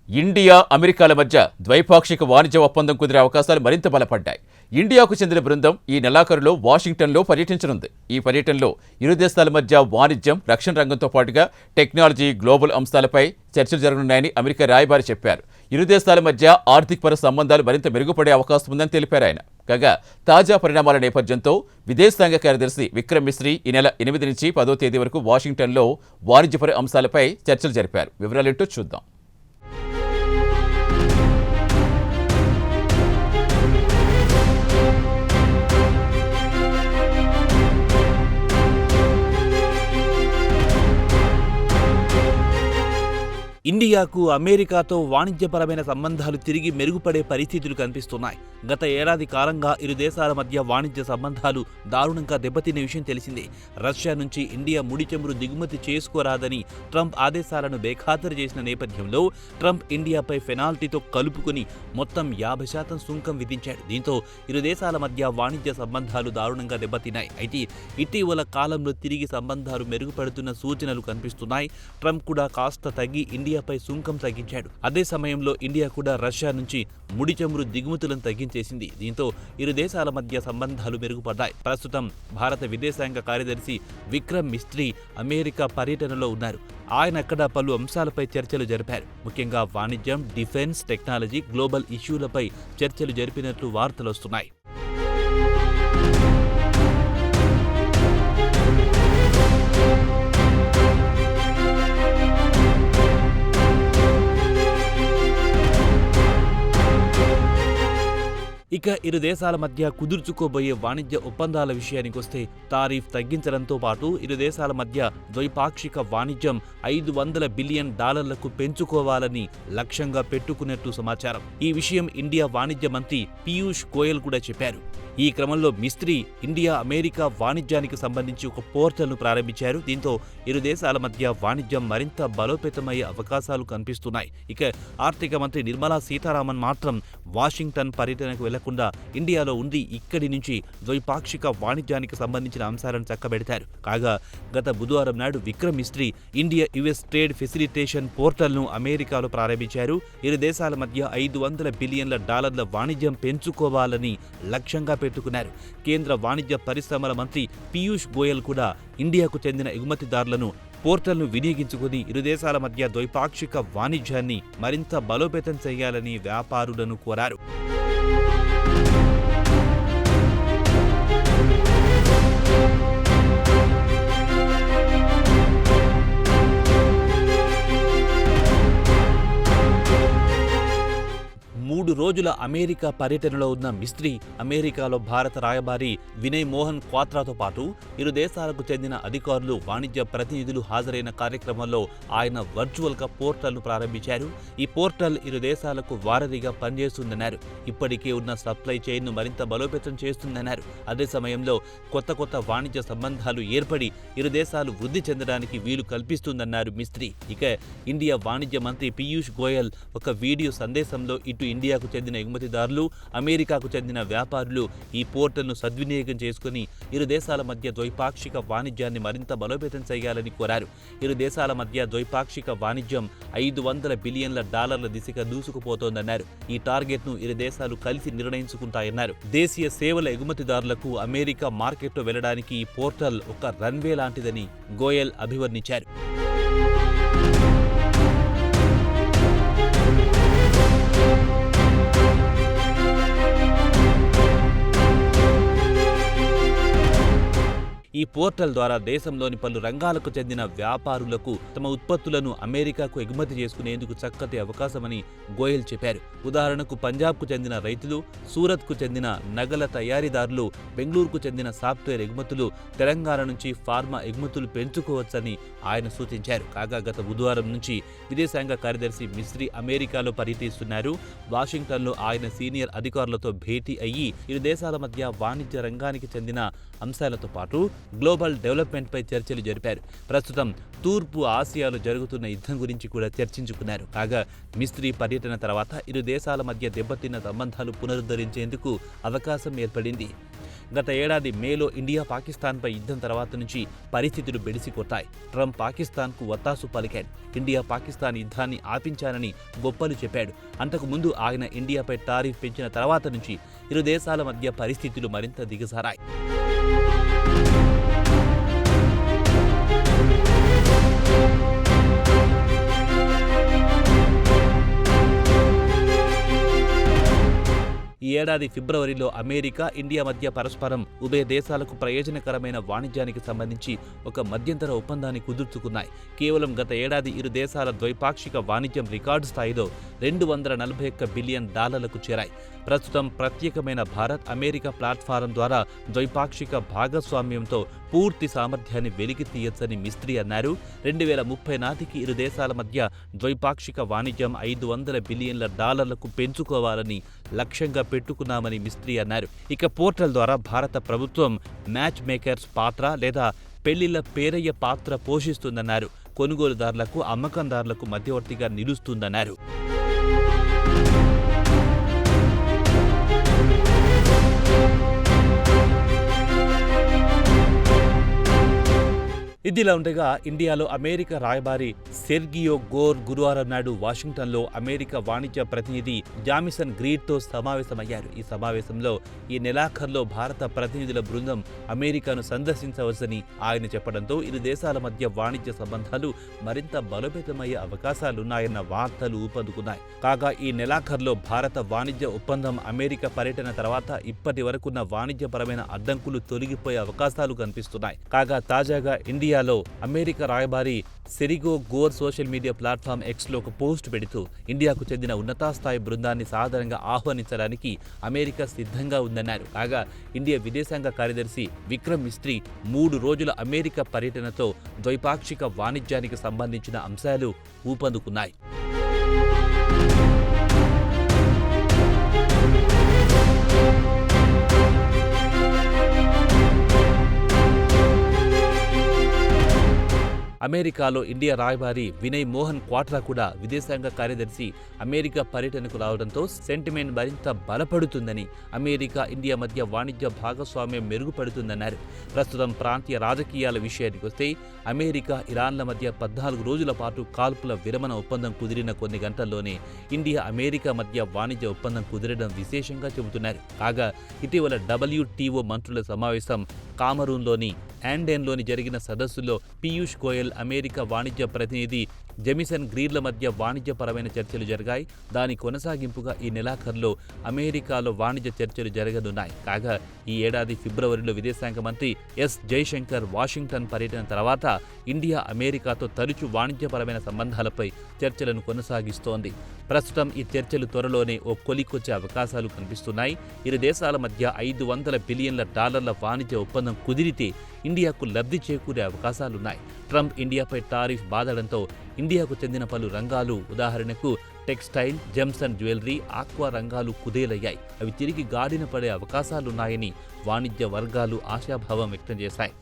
India, అమెరికాల మధ్య ద్వైపాక్షిక వాణిజ్య ఒప్పందం కుదిరే అవకాశాలు మరింత బలపడ్డాయి. ఇండియాకు చెందిన బృందం ఈ నెలాఖరులో వాషింగ్టన్లో పర్యటించనుంది. ఈ పర్యటనలో ఇరు దేశాల మధ్య వాణిజ్యం, రక్షణ రంగంతో పాటుగా టెక్నాలజీ, గ్లోబల్ అంశాలపై చర్చలు జరగనున్నాయని అమెరికా రాయబారి చెప్పారు. ఇరు దేశాల మధ్య ఆర్థికపర సంబంధాలు మరింత మెరుగుపడే అవకాశం ఉందని తెలిపారు ఆయన. కాగా తాజా పరిణామాల నేపథ్యంతో విదేశాంగ కార్యదర్శి విక్రమ్ మిశ్రీ ఈ నెల 8 నుంచి 10వ తేదీ వరకు వాషింగ్టన్లో వాణిజ్యపర అంశాలపై చర్చలు జరిపారు. వివరాలేంటో చూద్దాం. ఇండియాకు అమెరికాతో వాణిజ్యపరమైన సంబంధాలు తిరిగి మెరుగుపడే పరిస్థితులు కనిపిస్తున్నాయి. గత ఏడాది కాలంగా ఇరు దేశాల మధ్య వాణిజ్య సంబంధాలు దారుణంగా దెబ్బతిన్న విషయం తెలిసిందే. రష్యా నుంచి ఇండియా ముడి చమురు దిగుమతి చేసుకోరాదని ట్రంప్ ఆదేశాలను బేఖాతరు చేసిన నేపథ్యంలో ట్రంప్ ఇండియాపై పెనాల్టీతో కలుపుకుని మొత్తం 50% సుంకం విధించాడు. దీంతో ఇరు దేశాల మధ్య వాణిజ్య సంబంధాలు దారుణంగా దెబ్బతిన్నాయి. అయితే ఇటీవల కాలంలో తిరిగి సంబంధాలు మెరుగుపడుతున్న సూచనలు కనిపిస్తున్నాయి. ట్రంప్ కూడా కాస్త తగ్గి ఇండియాపై సుంకం తగ్గించాడు. అదే సమయంలో ఇండియా కూడా రష్యా నుంచి ముడి చమురు దిగుమతులను తగ్గించేసింది. దీంతో ఇరు దేశాల మధ్య సంబంధాలు మెరుగుపడ్డాయి. ప్రస్తుతం భారత విదేశాంగ కార్యదర్శి విక్రమ్ మిశ్రీ అమెరికా పర్యటనలో ఉన్నారు. ఆయన అక్కడ పలు అంశాలపై చర్చలు జరిపారు. ముఖ్యంగా వాణిజ్యం, డిఫెన్స్, టెక్నాలజీ, గ్లోబల్ ఇష్యూలపై చర్చలు జరిపినట్లు వార్తలు వస్తున్నాయి. ఇక ఇరు దేశాల మధ్య కుదుర్చుకోబోయే వాణిజ్య ఒప్పందాల విషయానికొస్తే టారిఫ్ తగ్గించడంతో పాటు ఇరు దేశాల మధ్య ద్వైపాక్షిక వాణిజ్యం $500 బిలియన్ పెంచుకోవాలని లక్ష్యంగా పెట్టుకున్నట్టు సమాచారం. ఈ విషయం ఇండియా వాణిజ్య మంత్రి పీయూష్ గోయల్ కూడా చెప్పారు. ఈ క్రమంలో మిస్త్రీ ఇండియా అమెరికా వాణిజ్యానికి సంబంధించి ఒక పోర్టల్ను ప్రారంభించారు. దీంతో ఇరు దేశాల మధ్య వాణిజ్యం మరింత బలోపేతమయ్యే అవకాశాలు కనిపిస్తున్నాయి. ఇక ఆర్థిక మంత్రి నిర్మలా సీతారామన్ మాత్రం వాషింగ్టన్ పర్యటనకు వెళ్లకుండా ఇండియాలో ఉండి ఇక్కడి నుంచి ద్వైపాక్షిక వాణిజ్యానికి సంబంధించిన అంశాలను చక్కబెడతారు. కాగా గత బుధవారం నాడు Vikram Misri India US trade facilitation పోర్టల్ను అమెరికాలో ప్రారంభించారు. ఇరు దేశాల మధ్య $500 బిలియన్ల వాణిజ్యం పెంచుకోవాలని లక్ష్యంగా పెట్టుకున్నారు. కేంద్ర వాణిజ్య పరిశ్రమల మంత్రి పీయూష్ గోయల్ కూడా ఇండియాకు చెందిన ఎగుమతిదారులను పోర్టల్ను వినియోగించుకుని ఇరు దేశాల మధ్య ద్వైపాక్షిక వాణిజ్యాన్ని మరింత బలోపేతం చేయాలని వ్యాపారులను కోరారు. మూడు రోజుల అమెరికా పర్యటనలో ఉన్న మిస్త్రీ అమెరికాలో భారత రాయబారి వినయ్ మోహన్ క్వాత్రాతో పాటు ఇరు దేశాలకు చెందిన అధికారులు, వాణిజ్య ప్రతినిధులు హాజరైన కార్యక్రమంలో ఆయన వర్చువల్గా పోర్టల్ను ప్రారంభించారు. ఈ పోర్టల్ ఇరు దేశాలకు వారధిగా పనిచేస్తుందన్నారు. ఇప్పటికే ఉన్న సప్లై చైన్ను మరింత బలోపేతం చేస్తుందన్నారు. అదే సమయంలో కొత్త వాణిజ్య సంబంధాలు ఏర్పడి ఇరు దేశాలు వృద్ధి చెందడానికి వీలు కల్పిస్తుందన్నారు మిస్త్రీ. ఇక ఇండియా వాణిజ్య మంత్రి పీయూష్ గోయల్ ఒక వీడియో సందేశంలో ఇటు ఇండియాకు చెందిన ఎగుమతిదారులు, అమెరికాకు చెందిన వ్యాపారులు ఈ పోర్టల్ను సద్వినియోగం చేసుకుని ఇరు దేశాల మధ్య ద్వైపాక్షిక వాణిజ్యాన్ని మరింత బలోపేతం చేయాలని కోరారు. ఇరు దేశాల మధ్య ద్వైపాక్షిక వాణిజ్యం $500 బిలియన్ల దిశగా దూసుకుపోతోందన్నారు. ఈ టార్గెట్ను ఇరు దేశాలు కలిసి నిర్ణయించుకుంటాయన్నారు. దేశీయ సేవల ఎగుమతిదారులకు అమెరికా మార్కెట్లో వెళ్లడానికి ఈ పోర్టల్ ఒక రన్వే లాంటిదని గోయల్ అభివర్ణించారు. ఈ పోర్టల్ ద్వారా దేశంలోని పలు రంగాలకు చెందిన వ్యాపారులకు తమ ఉత్పత్తులను అమెరికాకు ఎగుమతి చేసుకునేందుకు చక్కటి అవకాశమని గోయల్ చెప్పారు. ఉదాహరణకు పంజాబ్కు చెందిన రైతులు, సూరత్కు చెందిన నగల తయారీదారులు, బెంగళూరుకు చెందిన సాఫ్ట్వేర్ ఎగుమతులు, తెలంగాణ నుంచి ఫార్మా ఎగుమతులు పెంచుకోవచ్చని ఆయన సూచించారు. కాగా గత బుధవారం నుంచి విదేశాంగ కార్యదర్శి మిశ్రీ అమెరికాలో పర్యటిస్తున్నారు. వాషింగ్టన్లో ఆయన సీనియర్ అధికారులతో భేటీ అయ్యి ఇరు దేశాల మధ్య వాణిజ్య రంగానికి చెందిన అంశాలతో పాటు గ్లోబల్ డెవలప్మెంట్పై చర్చలు జరిపారు. ప్రస్తుతం తూర్పు ఆసియాలో జరుగుతున్న యుద్ధం గురించి కూడా చర్చించుకున్నారు. కాగా మిస్త్రీ పర్యటన తర్వాత ఇరు దేశాల మధ్య దెబ్బతిన్న సంబంధాలు పునరుద్ధరించేందుకు అవకాశం ఏర్పడింది. గత ఏడాది మేలో ఇండియా పాకిస్తాన్పై యుద్ధం తర్వాత నుంచి పరిస్థితులు బెడిసికొట్టాయి. ట్రంప్ పాకిస్తాన్కు వత్తాసు పలికాడు. ఇండియా పాకిస్తాన్ యుద్ధాన్ని ఆపించానని గొప్పలు చెప్పాడు. అంతకుముందు ఆయన ఇండియాపై టారిఫ్ పెంచిన తర్వాత నుంచి ఇరు దేశాల మధ్య పరిస్థితులు మరింత దిగజారాయి. ఈ ఏడాది ఫిబ్రవరిలో అమెరికా, ఇండియా మధ్య పరస్పరం ఉభయ దేశాలకు ప్రయోజనకరమైన వాణిజ్యానికి సంబంధించి ఒక మధ్యంతర ఒప్పందాన్ని కుదుర్చుకున్నాయి. కేవలం గత ఏడాది ఇరు దేశాల ద్వైపాక్షిక వాణిజ్యం రికార్డు స్థాయిలో $241 బిలియన్ చేరాయి. ప్రస్తుతం ప్రత్యేకమైన భారత్ అమెరికా ప్లాట్ఫారం ద్వారా ద్వైపాక్షిక భాగస్వామ్యంతో పూర్తి సామర్థ్యాన్ని వెలికి తీయొచ్చని మిస్త్రీ అన్నారు. 2030 నాటికి ఇరు దేశాల మధ్య ద్వైపాక్షిక వాణిజ్యం $500 బిలియన్ల పెంచుకోవాలని లక్ష్యంగా పెట్టుకున్నామని మిస్త్రీ అన్నారు. ఇక పోర్టల్ ద్వారా భారత ప్రభుత్వం మ్యాచ్ మేకర్స్ పాత్ర లేదా పెళ్లిళ్ల పేరయ్య పాత్ర పోషిస్తుందన్నారు. కొనుగోలుదారులకు, అమ్మకందారులకు మధ్యవర్తిగా నిలుస్తుందన్నారు. ఇదిలా ఉండగా ఇండియాలో అమెరికా రాయబారి సెర్గియో గోర్ గురువారం నాడు వాషింగ్టన్లో అమెరికా వాణిజ్య ప్రతినిధి జామిసన్ గ్రీడ్తో సమావేశమయ్యారు. ఈ సమావేశంలో ఈ నెలాఖర్లో భారత ప్రతినిధుల బృందం అమెరికాను సందర్శించవచ్చని ఆయన చెప్పడంతో ఇరు దేశాల మధ్య వాణిజ్య సంబంధాలు మరింత బలోపేతమయ్యే అవకాశాలున్నాయన్న వార్తలు ఊపందుకున్నాయి. కాగా ఈ నెలాఖర్లో భారత వాణిజ్య ఒప్పందం అమెరికా పర్యటన తర్వాత ఇప్పటి వరకున్న వాణిజ్యపరమైన అడ్డంకులు తొలగిపోయే అవకాశాలు కనిపిస్తున్నాయి. కాగా తాజాగా ఇండియాలో అమెరికా రాయబారి సెరిగో గోర్ సోషల్ మీడియా ప్లాట్ఫామ్ ఎక్స్లో ఒక పోస్ట్ పెడుతూ ఇండియాకు చెందిన ఉన్నతాస్థాయి బృందాన్ని సాధారణంగా ఆహ్వానించడానికి అమెరికా సిద్ధంగా ఉందన్నారు. కాగా ఇండియా విదేశాంగ కార్యదర్శి విక్రమ్ మిస్త్రీ 3 రోజుల అమెరికా పర్యటనతో ద్వైపాక్షిక వాణిజ్యానికి సంబంధించిన అంశాలు ఊపందుకున్నాయి. అమెరికాలో ఇండియా రాయబారి వినయ్ మోహన్ క్వాట్రా కూడా విదేశాంగ కార్యదర్శి అమెరికా పర్యటనకు రావడంతో సెంటిమెంట్ మరింత బలపడుతుందని, అమెరికా ఇండియా మధ్య వాణిజ్య భాగస్వామ్యం మెరుగుపడుతుందన్నారు. ప్రస్తుతం ప్రాంతీయ రాజకీయాల విషయానికి వస్తే అమెరికా, ఇరాన్ల మధ్య 14 రోజుల పాటు కాల్పుల విరమణ ఒప్పందం కుదిరిన కొన్ని గంటల్లోనే ఇండియా, అమెరికా మధ్య వాణిజ్య ఒప్పందం కుదిరడం విశేషంగా చెబుతున్నారు. కాగా ఇటీవల WTO మంత్రుల సమావేశం కామరూన్లోని యాన్డెన్లోని జరిగిన సదస్సులో పీయూష్ గోయల్, అమెరికా వాణిజ్య ప్రతినిధి జెమిసన్ గ్రీడ్ల మధ్య వాణిజ్యపరమైన చర్చలు జరిగాయి. దాని కొనసాగింపుగా ఈ నెలాఖరులో అమెరికాలో వాణిజ్య చర్చలు జరగనున్నాయి. కాగా ఈ ఏడాది ఫిబ్రవరిలో విదేశాంగ మంత్రి ఎస్ జైశంకర్ వాషింగ్టన్ పర్యటన తర్వాత ఇండియా, అమెరికాతో తరచూ వాణిజ్యపరమైన సంబంధాలపై చర్చలను కొనసాగిస్తోంది. ప్రస్తుతం ఈ చర్చలు త్వరలోనే ఓ కొలికొచ్చే అవకాశాలు కనిపిస్తున్నాయి. ఇరు దేశాల మధ్య $500 బిలియన్ల వాణిజ్య ఒప్పందం కుదిరితే ఇండియాకు లబ్ధి చేకూరే అవకాశాలున్నాయి. ట్రంప్ ఇండియాపై టారిఫ్ బాదడంతో ఇండియాకు చెందిన పలు రంగాలు, ఉదాహరణకు textile, gems and jewellery, aqua రంగాలు కుదేలయ్యాయి. అవి తిరిగి గాడిన పడే అవకాశాలున్నాయని వాణిజ్య వర్గాలు ఆశాభావం వ్యక్తం చేశాయి.